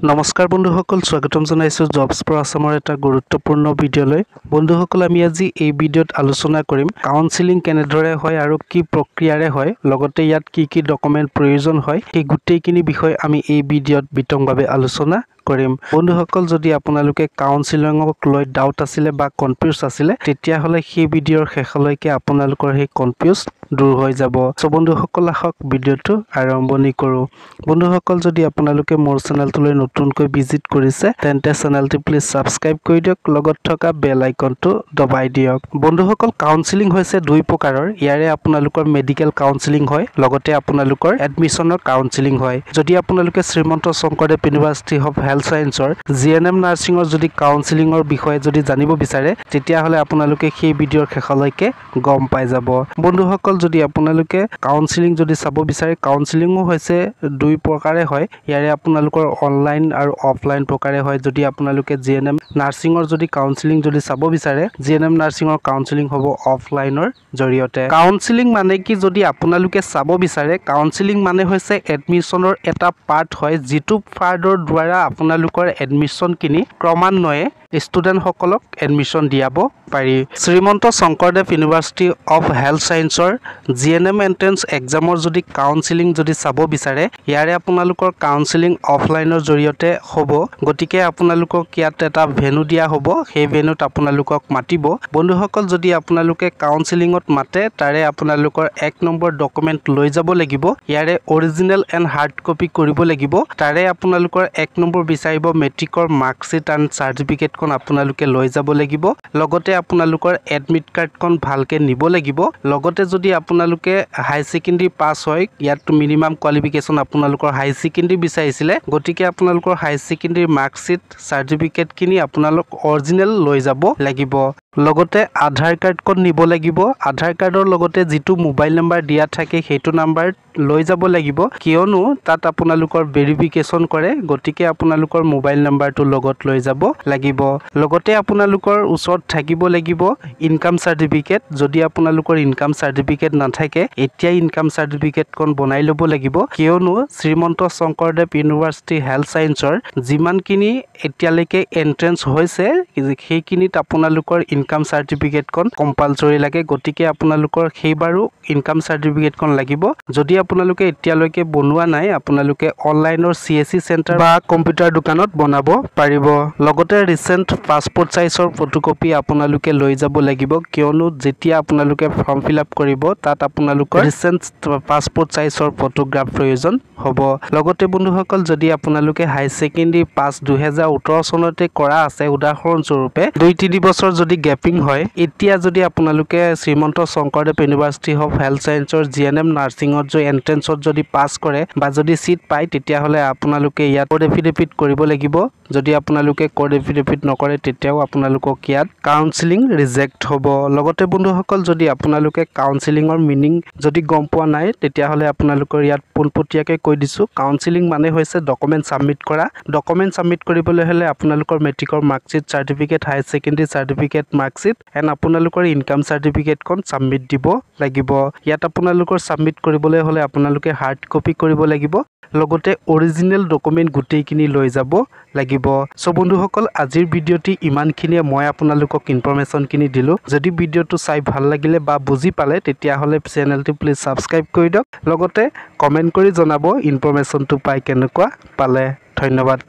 নমস্কাৰ বন্ধুসকল, স্বাগতম জনাইছোঁ জবছ ফৰ আছামৰ এটা গুৰুত্বপূৰ্ণ ভিডিঅ'লৈ। বন্ধুসকল, আমি আজি এই ভিডিঅ'ত আলোচনা কৰিম কাউন্সেলিং কেনেদৰে হয় আৰু কি প্ৰক্ৰিয়াৰে হয়, লগতে ইয়াত কি ডকুমেণ্ট প্ৰয়োজন হয়, এই গোটেইখিনি বিষয় আমি এই ভিডিঅ'ত বিতংভাৱে আলোচনা কৰিম। বন্ধুসকল, যদি আপোনালোকে কাউন্সেলিঙক লৈ ডাউট আছিলে বা কনফিউজ আছিলে, তেতিয়াহ'লে সেই ভিডিঅ'ৰ শেষলৈকে আপোনালোকৰ সেই কনফিউজ দূৰ হৈ যাব। সো বন্ধুসকল, আহক ভিডিঅ'টো আৰম্ভণি কৰোঁ। বন্ধুসকল, যদি আপোনালোকে মোৰ চেনেলটোলৈ নতুনকৈ ভিজিট কৰিছে, তেন্তে চেনেলটো প্লিজ ছাবস্ক্ৰাইব কৰি দিয়ক, লগত থকা বেল আইকনটো দবাই দিয়ক। বন্ধুসকল, কাউন্সেলিং হৈছে দুই প্ৰকাৰৰ। ইয়াৰে আপোনালোকৰ মেডিকেল কাউন্সেলিং হয়, লগতে আপোনালোকৰ এডমিশ্যনৰ কাউন্সেলিং হয়। যদি আপোনালোকে Srimanta Sankardev university of health সায়েন্সৰ GNM নাৰ্ছিঙৰ যদি কাউন্সেলিঙৰ বিষয়ে যদি জানিব বিচাৰে, তেতিয়াহ'লে আপোনালোকে সেই ভিডিঅ'ৰ শেষলৈকে গম পাই যাব। বন্ধুসকল, যদি আপোনালোকে কাউন্সেলিং যদি চাব বিচাৰে, কাউন্সেলিঙো হৈছে দুই প্ৰকাৰে হয়। ইয়াৰে আপোনালোকৰ অনলাইন আৰু অফলাইন প্ৰকাৰে হয়। যদি আপোনালোকে GNM নাৰ্ছিঙৰ যদি কাউন্সেলিং যদি চাব বিচাৰে, GNM নাৰ্ছিঙৰ কাউন্সেলিং হ'ব অফলাইনৰ জৰিয়তে। কাউন্সেলিং মানে কি, যদি আপোনালোকে চাব বিচাৰে, কাউন্সেলিং মানে হৈছে এডমিশ্যনৰ এটা পাৰ্ট হয়, যিটো পাৰ্টৰ দ্বাৰা আপোনালোকৰ এডমিশ্যনখিনি ক্ৰমান্বয়ে ষ্টুডেণ্টসকলক এডমিশ্যন দিয়াব পাৰি। Srimanta Sankardev university of health সায়েন্সৰ GNM এন্ট্ৰেন্স এক্সামৰ যদি কাউন্সেলিং যদি চাব বিচাৰে, ইয়াৰে আপোনালোকৰ কাউন্সেলিং অফলাইনৰ জৰিয়তে হ'ব। গতিকে আপোনালোকক ইয়াত এটা ভেনু দিয়া হ'ব, সেই ভেনুত আপোনালোকক মাতিব। বন্ধুসকল, যদি আপোনালোকে কাউন্সেলিঙত মাতে, তাৰে আপোনালোকৰ 1 নম্বৰ ডকুমেণ্ট লৈ যাব লাগিব। ইয়াৰে অৰিজিনেল এণ্ড হাৰ্ড কপি কৰিব লাগিব। তাৰে আপোনালোকৰ 1 নম্বৰ বিচাৰিব মেট্ৰিকৰ মাৰ্কশ্বিট এণ্ড চাৰ্টিফিকেটখন আপোনালোকে লৈ যাব লাগিব। লগতে আপোনালোকৰ এডমিট কাৰ্ডখন ভালকে নিব লাগিব। লগতে যদি আপোনালোকে হাই ছেকেণ্ডেৰী পাছ হয়, ইয়াত মিনিমাম কোৱালিফিকেশ্যন আপোনালোকৰ হাই ছেকেণ্ডেৰী বিচাৰিছিলে, গতিকে আপোনালোকৰ হাই ছেকেণ্ডেৰী মাৰ্কশ্বিট চাৰ্টিফিকেটখিনি আপোনালোক অৰিজিনেল লৈ যাব লাগিব। লগতে আধাৰ কাৰ্ডখন নিব লাগিব। আধাৰ কাৰ্ডৰ লগতে যিটো মোবাইল নাম্বাৰ দিয়া থাকে, সেইটো নাম্বাৰ লৈ যাব লাগিব, কিয়নো তাত আপোনালোকৰ ভেৰিফিকেশ্যন কৰে। গতিকে আপোনালোকৰ মোবাইল নাম্বাৰটো লগত লৈ যাব লাগিব। লগতে আপোনালোকৰ ওচৰত থাকিব লাগিব ইনকাম চাৰ্টিফিকেট। যদি আপোনালোকৰ ইনকাম চাৰ্টিফিকেট নাথাকে, এতিয়াই ইনকাম চাৰ্টিফিকেটখন বনাই ল'ব লাগিব, কিয়নো শ্ৰীমন্ত শংকৰদেৱ ইউনিভাৰ্চিটি হেল্থ সায়েন্সৰ যিমানখিনি এতিয়ালৈকে এন্ট্ৰেন্স হৈছে, সেইখিনিত আপোনালোকৰ ইনকাম চাৰ্টিফিকেটখন কম্পালচৰি লাগে। গতিকে আপোনালোকৰ সেইবাৰো ইনকাম চাৰ্টিফিকেটখন লাগিব। যদি আপোনালোকে এতিয়ালৈকে বনোৱা নাই, আপোনালোকে অনলাইনৰ CSC চেণ্টাৰ বা কম্পিউটাৰ দোকানত বনাব পাৰিব। লগতে ৰিচেণ্ট পাছপোৰ্ট চাইজৰ ফটোকপি আপোনালোকে লৈ যাব লাগিব, কিয়নো যেতিয়া আপোনালোকে ফৰ্ম ফিল আপ কৰিব, তাত আপোনালোকৰ ৰিচেণ্ট পাছপোৰ্ট চাইজৰ ফটোগ্ৰাফ প্ৰয়োজন হ'ব। লগতে বন্ধুসকল, যদি আপোনালোকে হাই ছেকেণ্ডেৰী পাছ 2018 চনতে কৰা আছে, উদাহৰণস্বৰূপে 2-3 বছৰ যদি গেপিং হয়, এতিয়া যদি আপোনালোকে Srimanta Sankardev university of health সায়েন্সৰ GNM নাৰ্ছিঙত যদি এন্ট্ৰেন্সত যদি পাছ কৰে বা যদি চিট পায়, তেতিয়াহ'লে আপোনালোকে ইয়াত কোড এফিডেভিট কৰিব লাগিব। যদি আপোনালোকে কোড এফিডেভিট নকৰে, তেতিয়াও আপোনালোকক ইয়াত কাউন্সেলিং ৰিজেক্ট হ'ব। লগতে বন্ধুসকল, যদি আপোনালোকে কাউন্সেলিঙৰ মিনিং যদি গম পোৱা নাই, তেতিয়াহ'লে আপোনালোকৰ ইয়াত পোনপটীয়াকৈ কৈ দিছোঁ। কাউন্সেলিং মানে হৈছে ডকুমেণ্ট ছাবমিট কৰা। ডকুমেণ্ট ছাবমিট কৰিবলৈ হ'লে আপোনালোকৰ মেট্ৰিকৰ marksheet certificate, high secondary certificate, marksheet and আপোনালোকৰ ইনকাম চাৰ্টিফিকেটখন ছাবমিট দিব লাগিব। ইয়াত আপোনালোকৰ ছাবমিট কৰিবলৈ হ'লে আপোনালোকে হাৰ্ড কপি কৰিব লাগিব। লগতে অৰিজিনেল ডকুমেণ্ট গোটেইখিনি লৈ যাব লাগিব। সো বন্ধুসকল, আজিৰ ভিডিঅ'টি ইমানখিনিয়ে মই আপোনালোকক ইনফৰমেশ্যনখিনি দিলোঁ। যদি ভিডিঅ'টো চাই ভাল লাগিলে বা বুজি পালে, তেতিয়াহ'লে চেনেলটো প্লিজ ছাবস্ক্ৰাইব কৰি দিয়ক। লগতে কমেণ্ট কৰি জনাব ইনফৰমেশ্যনটো পাই কেনেকুৱা পালে। ধন্যবাদ।